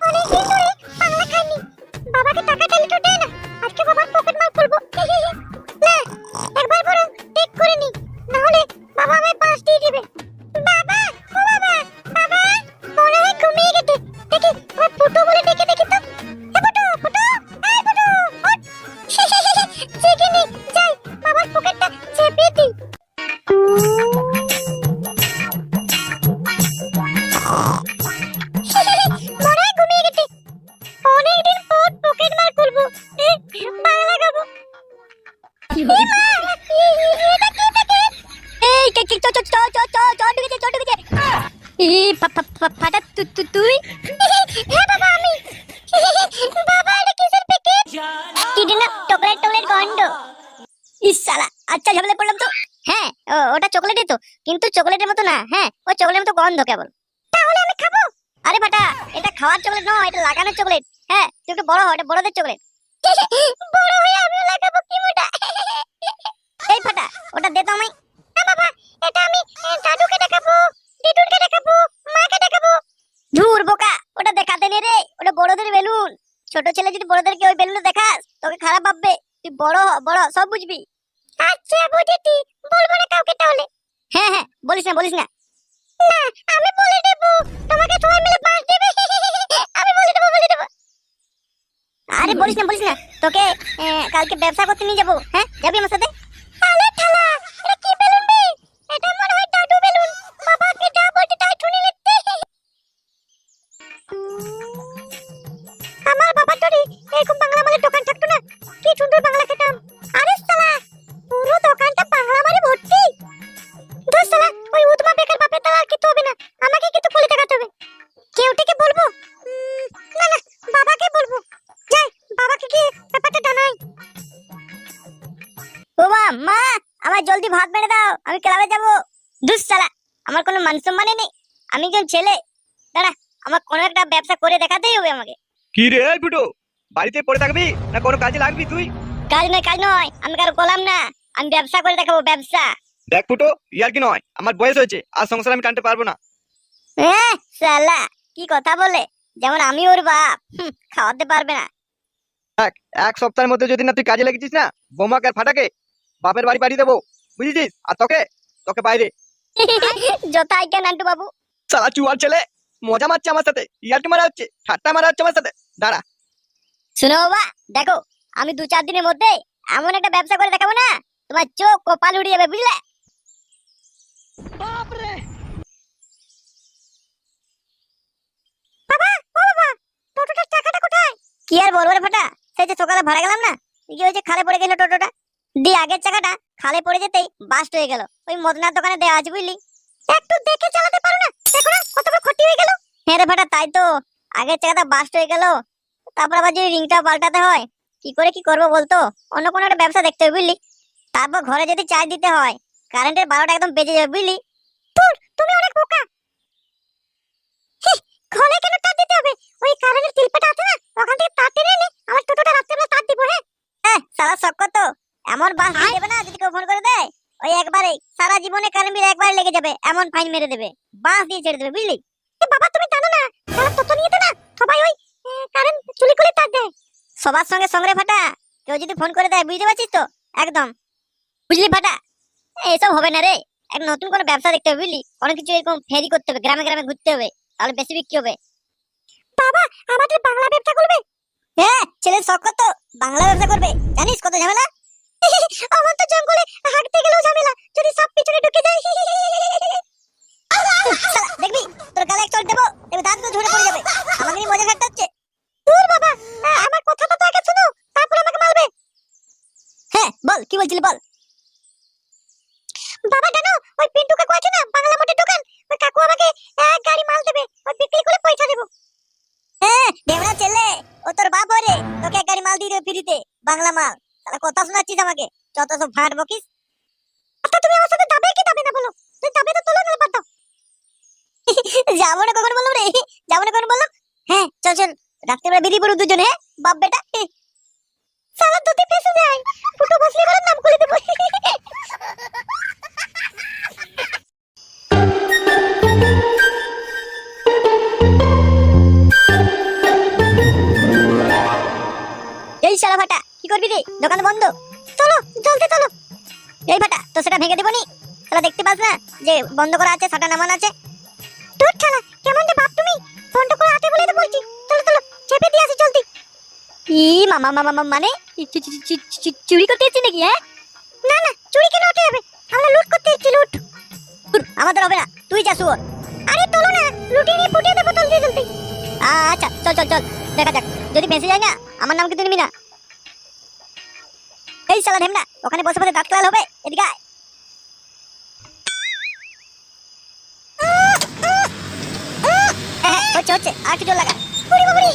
অনেকদিন ধরে বাংলা খাইনি। বাবাকে টাকা চাইলে তো দেয় না। আজকে বাবার পকেট মার খুলবো। না, একবার বরং টেক করে নি, না হলে বাবা আমায় 5 দিয়ে দিবে। বাবা, ও বাবা, বাবা মনে হয় ঘুমিয়ে গেছে। দেখি ওই ফুটো বলে ডেকে দেখি তো। এ ফুটো, ফুটো, এই ফুটো, ওঠ। জেগে নি, যাই বাবার পকেটটা চেপে দিই। মনে হয় ঘুমিয়ে গেছে। অনেকদিন পর পকেট মার খুলবো। বাংলা গাবো। আচ্ছা ঝামেলা পড়লাম তো। হ্যাঁ, ওটা চকলেটই তো, কিন্তু চকলেটের মতো না। হ্যাঁ, ও চকলেটের মতো গন্ধ কেবল। তাহলে আমি খাবো? আরে ফাটা, এটা খাওয়ার চকলেট নয়, এটা লাগানোর চকলেট। হ্যাঁ, তুই একটু বড় হ, এটা বড়দের চকলেট। বড় হয়ে আমিও লাগাবো কি মোটা। এই ফাটা, ওটা দে তো আমায়। না বাবা, এটা আমি দাদুকে দেখাবো, দিদুনকে দেখাবো, মাকে দেখাবো। ধুর বোকা, ওটা দেখাতে নেই রে, ওটা বড়দের বেলুন। ছোট ছেলে যদি বড়দেরকে ওই বেলুন দেখাস, তোকে খারাপ ভাববে। তুই বড় হ, বড় সব বুঝবি। আচ্ছা বুঝেছি, বলবো না কাউকে তাহলে। হ্যাঁ হ্যাঁ, বলিস না বলিস না। না, আমি বলে দেব, তোমাকে সবাই মিলে 5 দেবে। আমি বলে দেব, বলে দেব। আরে বলিস না, তোকে কালকে ব্যবসা করতে নিয়ে যাবো। হ্যাঁ, যাবি আমার সাথে? আরে ঠালা, এটা কি বেলুন বে? এটা মনে হয় দাদু বেলুন। বাবাকে যা বলতে তাই শুনে নিতে। আমার বাবা যদি এরকম বাংলা মালের দোকান থাকতো না, কি সুন্দর বাংলা খেতাম। আরে শালা, পুরো দোকানটা বাংলা মালে ভর্তি। দোস্ত শালা, ওই উদমা বেকার বাপের তার আর কিছু হবে না, আমাকে কিন্তু খুলে দেখাতে হবে। কেউটিকে বলবো? না না, বাবাকে বলবো। যাই, বাবাকে কি ব্যাপারটা জানাই। ও মা, আমার জলদি ভাত বেড়ে দাও, আমি ক্লাবে যাব। দুস শালা, আমার কোনো মান সম্মানই নেই। আমি একজন ছেলে। দাঁড়া, আমার কোনো একটা ব্যবসা করে দেখাতেই হবে আমাকে। কি রে এই ফুটো, বাড়িতে পড়ে থাকবি না কোনো কাজে লাগবি তুই? কাজ নয়, আমি কারো গোলাম না। আমি ব্যবসা করে দেখাবো, ব্যবসা। দেখ ফুটো, ইয়ার কি নয়, আমার বয়স হয়েছে, আর সংসার আমি টানতে পারবো না। শালা কি কথা বলে, যেমন আমি ওর বাপ। খাওয়াতে পারবে না। দেখ, এক সপ্তাহের মধ্যে যদি না তুই কাজে লেগেছিস না, বোমাকে আর ফাটাকে বাপের বাড়ি পাঠিয়ে দেবো, বুঝেছিস? আর তোকে তোকে বাইরে। যথাই কেন নান্টু বাবু। সালা চুয়ার ছেলে, মজা মারছে আমার সাথে, ইয়ার কি মারা হচ্ছে, ঠাট্টা মারা হচ্ছে আমার সাথে। দাঁড়া। শুনো বাবা, দেখো, আমি 2-4 দিনের মধ্যে এমন একটা ব্যবসা করে দেখাবো না, তোমার চোখ কপাল উড়ে যাবে, বুঝলে? বাবা, ও বাবা, টোটোটার টাকাটা কোথায়? কি আর বলবো রে ফাটা, সেই যে সকালে ভাড়া গেলাম না, কি হয়েছে, খালে পড়ে গেল টোটোটা। দি আগের চাকাটা খালে পড়ে যেতেই বাস্ট হয়ে গেল। ওই মদনার দোকানে দেওয়া আছে, বুঝলি? একটু দেখে চালাতে পারো না? দেখো না কত বড় ক্ষতি হয়ে গেল। হ্যাঁ রে ফাটা, তাই তো, আগের চাকাটা বাস্ট হয়ে গেল। তারপর আবার যদি রিংটা পাল্টাতে হয়, কি করে কি করবো বলতো? অন্য কোনো একটা ব্যবসা দেখতে হবে, বুঝলি? তারপর ঘরে যদি চার্জ দিতে হয়, কারেন্টের 12টা একদম বেজে যাবে, বুঝলি? তুমি অনেক বোকা। ঘরে কেন তার দিতে হবে? ওই কারেন্টের তিলপাটা আছে না, ওখান থেকে তার টেনে এনে আমার টোটোটা রাত্রেবেলা তার দিব। হ্যাঁ, সারা শখ তো এমন বাস দিয়ে দেবে না, যদি কেউ ফোন করে দেয় ওই একবারে সারা জীবনে কারেন্ট বিল একবার লেগে যাবে, এমন ফাইন মেরে দেবে, বাস দিয়ে ছেড়ে দেবে, বুঝলি? বাবা তুমি জানো না, সারা টোটো নিয়ে না সবাই ওই কারেন্ট চুরি করে তার দেয়। সবার সঙ্গে সঙ্গে ফাটা, কেউ যদি ফোন করে দেয়, বুঝতে পারছিস তো? একদম, বুঝলি ফাটা? এসব হবে না রে, এক নতুন কোনো ব্যবসা দেখতে হবে, বুঝলি? অনেক কিছু এরকম ফেরি করতে হবে, গ্রামে গ্রামে ঘুরতে হবে, তাহলে বেশি বিক্রি হবে। বাবা, আমাদের বাংলা ব্যবসা করবে? হ্যাঁ, ছেলের শখ কত, বাংলা ব্যবসা করবে। জানিস কত ঝামেলা? আমার তো জঙ্গলে হাঁটতে গেলেও ঝামেলা, যদি সব পিছনে ঢুকে যায়। দেখবি তোর গালে এক চড় দেবো, এবার দাঁত ঝরে পড়ে যাবে। আমাকে নিয়ে মজা করতে হচ্ছে। দূর বাবা, আমার কথাটা তো আগে শোনো, তারপর আমাকে মারবে। হ্যাঁ বল, কি বলছিলি বল। বাবা জানো, ওই পিন্টু কাকু আছে না, বাংলা মোটর দোকান, ওই কাকু আমাকে এক গাড়ি মাল দেবে, ওই বিক্রি করে পয়সা দেবো। হ্যাঁ, দেবনা ছেলে, ও তোর বাপ ওরে, তোকে এক গাড়ি মাল দিয়ে দেবে ফ্রিতে, বাংলা মাল। তাহলে কথা শোনাচ্ছিস আমাকে, যত সব ভাট বকিস। আচ্ছা তুমি আমার সাথে যাবে কি যাবে না বলো? তুই যাবে তো চলো না, বাদ দাও। যাবো না কখন বললাম রে, যাবো না কখন বললাম? হ্যাঁ চল চল, রাত্রেবেলা বেরিয়ে পড়ো দুজনে, হ্যাঁ বাপ বেটা। সালা দুটি ফেসে যায়, ফুটো বসলে করে নাম করে দেবো। শালা ফাটা, কি করবি রে? দোকান বন্ধ। চলো জলদি চলো। এই ফাটা, তো সেটা ভেঙে দেবনি? শালা দেখতে পাস না যে বন্ধ করা আছে, ছাটা নামান আছে? তোর শালা কেমন রে বাপ তুমি? বন্ধ করা আছে বলেই তো বলছি। চলো চলো, চেপে দিয়ে আসি জলদি। ই মামা মামা মামা মানে চুরি করতে এসেছি নাকি? হ্যাঁ, না না, চুরি কেন হতে হবে? আমরা লুট করতে এসেছি, লুট। আমাদের হবে না, তুই যা শুয়োর। আরে চলো না, লুটিয়ে নিয়ে ফুটিয়ে দেবো জলদি জলদি। আচ্ছা চল চল চল, দেখা যাক। যদি বেঁচে যায় না, আমার নাম কিন্তু নিবি না। এই শালা ঢেমনা, ওখানে বসে বসে দাঁত খেলাল হবে? এদিকে আয়। হচ্ছে হচ্ছে, আর একটু জোর লাগা। ওরে বাবারে,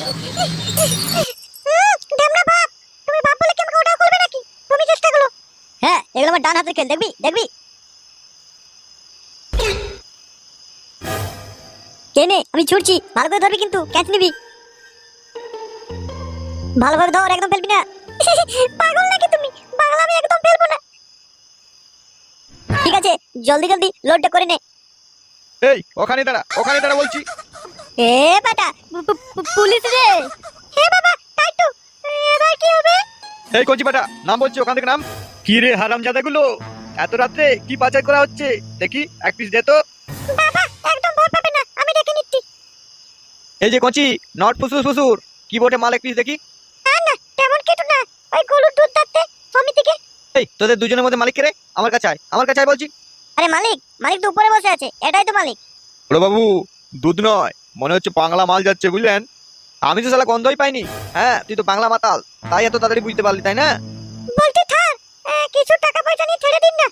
ঢেমনা বাপ, তুমি বাপ বলে কি আমাকে ওটাও করবে নাকি? তুমি চেষ্টা করো। হ্যাঁ, এগুলো আমার ডান হাতের খেল, দেখবি দেখবি। কেনে আমি ছুটছি, ভালো করে ধরবি কিন্তু, ক্যাচ নিবি। ভালোভাবে ধর, একদম ফেলবি না। পাগল নাকি তুমি? বাংলা আমি একদম ফেলবো না। ঠিক আছে, জলদি জলদি লোডটা করে নে। এই ওখানে দাঁড়া বলছি। এ বাটা, পুলিশ রে। হে বাবা, তাই তো। এবার কি হবে? এই কচি বেটা, নাম বলছি, ওখান থেকে নাম। কি রে হারামজাদাগুলো, এত রাত্রে কি পাচার করা হচ্ছে? দেখি এক পিস দে তো। বাবা, একদম ভয় পাবে না, আমি ডেকে নিচ্ছি। এই যে কচি, নট ফুসুর ফুসুর, কি বোটে মাল এক পিস দেখি। না না, তেমন কিছু না, ওই গরুর দুধ দাঁতে সমিতিকে। এই তোদের দুজনের মধ্যে মালিক কে রে? আমার কাছে আয়, আমার কাছে আয় বলছি। আরে মালিক, মালিক তো উপরে বসে আছে, এটাই তো মালিক। ওরে বাবু, দুধ নয়, মনে হচ্ছে বাংলা মাল যাচ্ছে, বুঝলেন? আমি তো শালা গন্ধই পাইনি। হ্যাঁ, তুই তো বাংলা মাতাল, তাই এত তাড়াতাড়ি বুঝতে পারলি, তাই না? বলতে থাক, কিছু টাকা পয়সা নিয়ে ছেড়ে দিন না,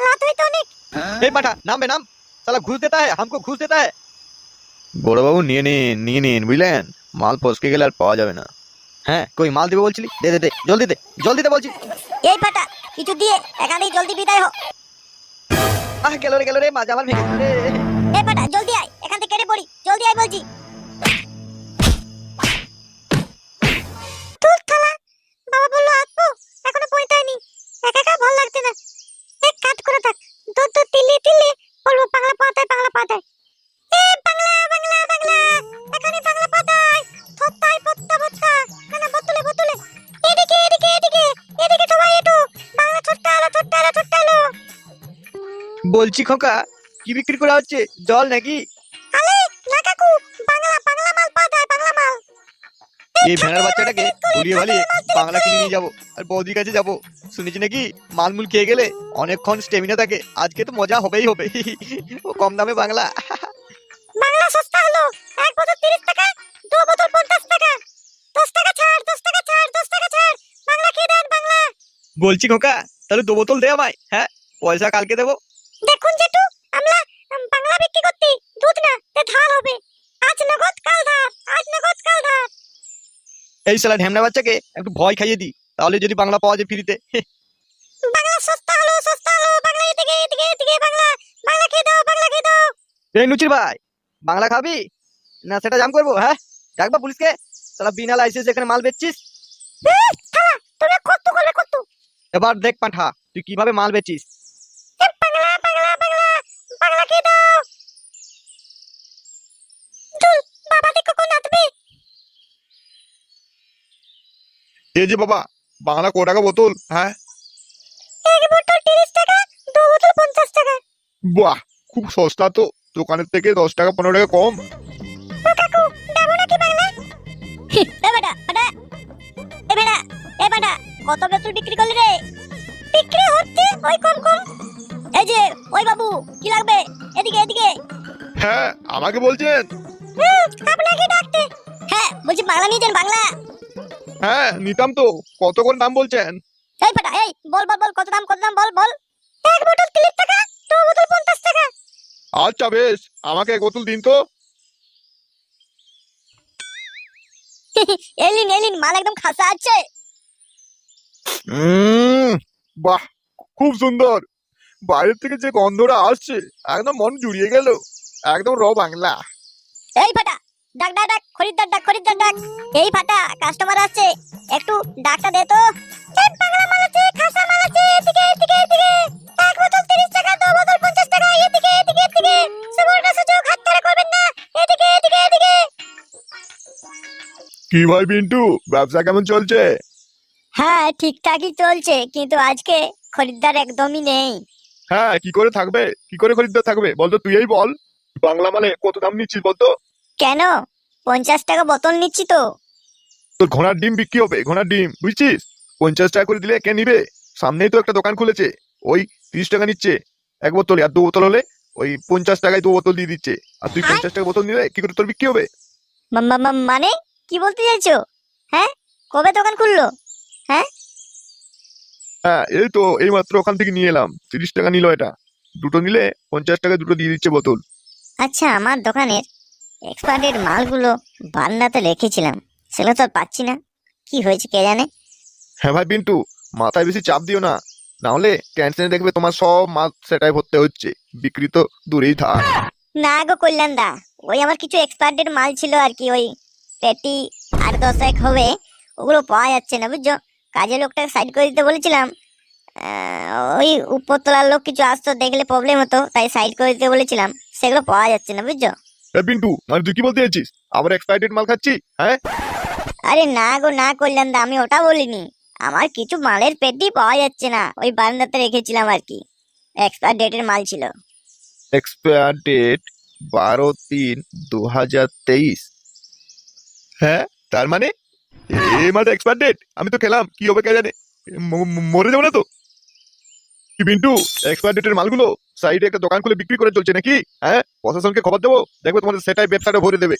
রাত হইতো অনেক। এই পাঠা, নাম বে নাম। শালা ঘুষ দেতা है, हमको ঘুষ দেতা है। বড় বাবু নিয়ে নিন বুঝলেন, মাল ফসকে গেলে আর পাওয়া যাবে না। হ্যাঁ, কই মাল দিবে বলছিলি? দে দে দে, জলদি দে বলছি। এই ফাটা, কিছু দিয়ে এখান থেকে জলদি বিদায় হ। গেল রে, মাজা মাল ভেঙে দিল রে। এই ফাটা, জলদি আয়, এখান থেকে কেটে পড়ি, জলদি আয় বলছি। তুই থালা, বাবা বললো আসবো, এখনো পৌঁছায়নি। একা একা ভালো লাগছে না, এক কাজ করে থাক, তোর তো তিল্লি তিল্লি বলবো বাংলা পাতায় বাংলা পাতায়। এ বাংলা বাংলা বাংলা, এখানে বাংলা পাতায় থত্তায় পত্তা পত্তা, না বোতলে বোতলে। এদিকে এদিকে এদিকে এদিকে, সবাই একটু বাংলা ছোট্ট আলো ছোট্ট আলো ছোট্ট আলো। বলছি খোকা, কি বিক্রি করা হচ্ছে? জল নাকি? আলে না কাকু, বাংলা বাংলা মাল পাতায়, বাংলা মাল। এই ভেড়ার বাচ্চাটাকে ঘুরিয়ে ভালিয়ে বাংলা কিনে নিয়ে যাবো, আর বৌদির কাছে যাবো। শুনেছি নাকি মালমুল খেয়ে গেলে অনেকক্ষণ স্টেমিনা থাকে, আজকে তো মজা হবেই হবে। ও কম দামে বাংলা। বাংলা সস্তা হলো, এক বোতল 30 টাকা, দু বোতল 50 টাকা। 10 টাকা ছাড়, 10 টাকা ছাড়, 10 টাকা ছাড়, বাংলা খেয়ে দেন বাংলা। বলছি খোকা, তাহলে 2 বোতল দে আমায়। হ্যাঁ, পয়সা কালকে দেবো। দেখুন জেঠু, আমরা বাংলা বিক্রি করতে দুধ না, তে ধার হবে। আজ নগদ কাল ধার, আজ নগদ কাল ধার। এই শালা ঢ্যামনা বাচ্চাকে একটু ভয় খাইয়ে দি, তাহলে যদি বাংলা পাওয়া যায় ফ্রিতে। বাংলা সস্তা হলো, সস্তা হলো, বাংলা এদিকে এদিকে এদিকে, বাংলা বাংলা খেয়ে দাও, বাংলা খেয়ে দাও। এই নুচির ভাই, বাংলা খাবি না সেটা জাম করবো? হ্যাঁ, ডাকবা পুলিশকে। শালা বিনা লাইসেন্স এখানে মাল বেচছিস। থালা, তুমি কত করবে কত? এবার দেখ পাঠা, তুই কিভাবে মাল বেচিস। বাংলা বাংলা বাংলা, বাংলা খেয়ে দাও। চল, বাবা দেখো কোন আসবে। এই যে বাবা, বাংলা ক টাকা বোতল? হ্যাঁ, এক বোতল 30 টাকা, দু বোতল 50 টাকা। বাহ, খুব সস্তা তো, দোকানের থেকে 10 টাকা 15 টাকা কম। ও কাকু, দেবো নাকি বাংলা? এ বেটা বেটা, এ বেটা এ বেটা, কত বোতল বিক্রি করলি রে? বিক্রি হচ্ছে ওই কম কম। এই যে ওই বাবু, কি লাগবে? এদিকে এদিকে। হ্যাঁ, আমাকে বলছেন? আপনাকে ডাকতে। হ্যাঁ, বলছি বাংলা নিয়ে যান, বাংলা। হ্যাঁ, নিতাম তো। কত করে দাম বলছেন? এই বেটা, এই বল বল বল, কত দাম বল বল। এক বোতল 30 টাকা, দু বোতল 50 টাকা। আচ্ছা বেশ, আমাকে এক বোতল দিন তো। এলিন এলিন, মাল একদম খাসা আছে। বাহ, খুব সুন্দর। বাইরের থেকে যে গন্ধটা আসছে, একদম মন জুড়িয়ে গেল। একদম র বাংলা। এই ফাটা, ডাক ডাক ডাক, খরিদ্দার ডাক, খরিদ্দার ডাক। এই ফাটা, কাস্টমার আসছে, একটু ডাকটা দে তো। এই বাংলা মাল আছে, খাসা মাল আছে, এদিকে এদিকে এদিকে। এক বোতল 30 টাকা, দু বোতল 50 টাকা, এদিকে এদিকে এদিকে। সুবর্ণ সুযোগ হাতছাড়া করবেন না, এদিকে এদিকে এদিকে। কি ভাই পিন্টু, ব্যবসা কেমন চলছে? হ্যাঁ ঠিকঠাকই চলছে, কিন্তু আজকে খরিদ্দার একদমই নেই। হ্যাঁ, কি করে থাকবে, কি করে খরিদ্দার থাকবে বলতো, তুই এই বল। বাংলা মালে কত দাম নিচ্ছিস বলতো? কেন? 50 টাকা বোতল নিচ্ছি তো। তোর ঘোড়ার ডিম বিক্রি হবে, ঘোড়ার ডিম, বুঝছিস? 50 টাকা করে দিলে কে নিবে? সামনেই তো একটা দোকান খুলেছে, ওই 30 টাকা নিচ্ছে এক বোতল, আর 2 বোতল হলে ওই 50 টাকায় 2 বোতল দিয়ে দিচ্ছে। আর তুই 50 টাকা বোতল নিলে কি করে তোর বিক্রি হবে? মানে কি বলতে চাইছো? হ্যাঁ, কবে দোকান খুললো? হ্যাঁ, এই তো এই মাত্র ওখান থেকে নিয়ে এলাম, 30 টাকা নিল এটা। দুটো নিলে 50 টাকা দুটো দিয়ে দিচ্ছে বোতল। আচ্ছা, আমার দোকানের এক্সপায়ার্ডেড মালগুলো বারান্দাতে রেখেছিলাম, সেগুলো তো আর পাচ্ছি না। কি হয়েছে কে জানে। হ্যাঁ ভাই পিন্টু, মাথায় বেশি চাপ দিও না, না হলে টেনশনে দেখবে তোমার সব মাল সেটাই ভরতে হচ্ছে, বিক্রি তো দূরেই থাক। না গো কল্যাণ দা, ওই আমার কিছু এক্সপায়ার্ডেড মাল ছিল আর কি, ওই পেটি আর 10 হবে, ওগুলো পাওয়া যাচ্ছে না বুঝছো। কাজের লোকটাকে সাইড করে দিতে বলেছিলাম, ওই উপরতলার লোক কিছু আসতো, দেখলে প্রবলেম হতো, তাই সাইড করে দিতে বলেছিলাম, সেগুলো পাওয়া যাচ্ছে না বুঝছো। পিন্টু, মানে তুই কি বলতে চাইছিস, আবার এক্সপায়ার্ডেড মাল খাচ্ছি? হ্যাঁ, আরে না গো না কল্যাণ দা, আমি ওটা বলিনি। আমার কিছু মালের পেটি পাওয়া যাচ্ছে না, ওই বারান্দাতে রেখেছিলাম আর কি, এক্সপায়ার ডেটের মাল ছিল। Expire date 12/3/2023। হ্যাঁ, তার মানে এই মালটা এক্সপায়ার ডেট, আমি তো খেলাম, কি হবে কে জানে, মরে যাবো না তো? কি পিন্টু, এক্সপায়ার ডেটের মালগুলো সাইডে একটা দোকান খুলে বিক্রি করে চলছে নাকি? হ্যাঁ, প্রশাসনকে খবর দেবো, দেখবে তোমাদের সেটাই ব্যবসাটা ভরে দেবে।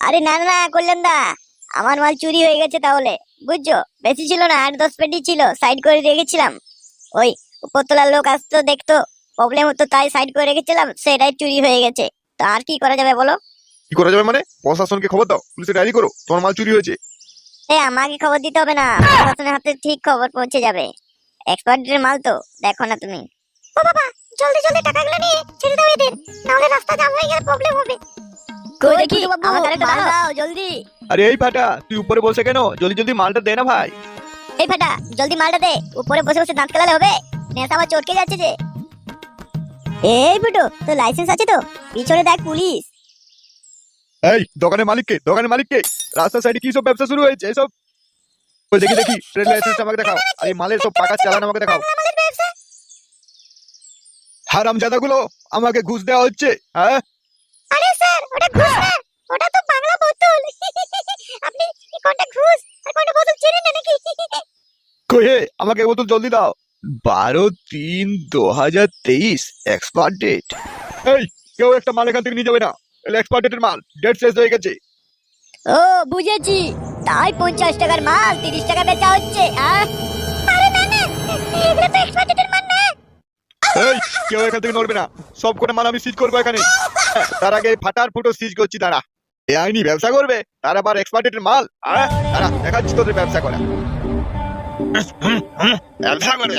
আরে না না না কল্যাণ দা, আমার মাল চুরি হয়ে গেছে তাহলে, বুঝছো। বেশি ছিল না, 8-10 পেটি ছিল, সাইড করে রেখেছিলাম। ওই উপরতলার লোক আসতো, দেখতো, প্রবলেম হতো, তাই সাইড করে রেখেছিলাম, সেটাই চুরি হয়ে গেছে। তো আর কি করা যাবে বলো? কি করা যাবে মানে? প্রশাসনকে খবর দাও, পুলিশে ডায়েরি করো, তোমার মাল চুরি হয়েছে। আমাকে খবর দিতে হবে না, প্রশাসনের হাতে ঠিক খবর পৌঁছে যাবে। এক্সপার্টের মাল তো, দেখো না তুমি। ও বাবা, জলদি জলদি টাকাগুলো নিয়ে ছেড়ে দাও এদের, নাহলে রাস্তা জাম হয়ে গেলে প্রবলেম হবে। কই দেখি, আমাকে একটা দাও জলদি। আরে এই ফাটা, তুই উপরে বসে কেন? জলদি জলদি মালটা দে না ভাই। এই ফাটা, জলদি মালটা দে, উপরে বসে বসে দাঁত কেলালে হবে? নেশা আবার চটকে যাচ্ছে যে। এই বুটো, তোর লাইসেন্স আছে তো? পিছনে দেখ পুলিশ। এই দোকানের মালিককে, দোকানের মালিককে, রাস্তার সাইডে কি সব ব্যবসা শুরু হয়েছে এসব? ওই দেখি দেখি, ট্রেড লাইসেন্স আমাকে দেখাও, আর এই মালের সব পাকা চালান আমাকে দেখাও। হারামজাদা গুলো, আমাকে ঘুষ দেওয়া হচ্ছে, হ্যাঁ? আরে স্যার, ওটা ঘুষ না, ওটা তো বাংলা বোতল। আপনি কোনটা ঘুষ আর কোনটা বোতল চেনেন না নাকি? কই হে, আমাকে বোতল জলদি দাও। 12/3/2023 এক্সপায়ার ডেট। এই, কেউ একটা মাল এখান থেকে নিয়ে যাবে না, এটা এক্সপায়ার ডেটের মাল, ডেট শেষ হয়ে গেছে। ও বুঝেছি, তাই 50 টাকার মাল 30 টাকা বেচা হচ্ছে। আরে না না, এগুলো তো এক্সপার্টের মাল না। এই, কেউ এখান থেকে নড়বে না, সব করে মাল আমি সিজ করবো এখানে। হ্যাঁ, তার আগে ফাটার ফুটো সিজ করছি, দাঁড়া। এ আইনি ব্যবসা করবে, তার আবার এক্সপায়ার ডেটের মাল, দাঁড়া দেখাচ্ছি তোদের ব্যবসা করা। ব্যবসা করে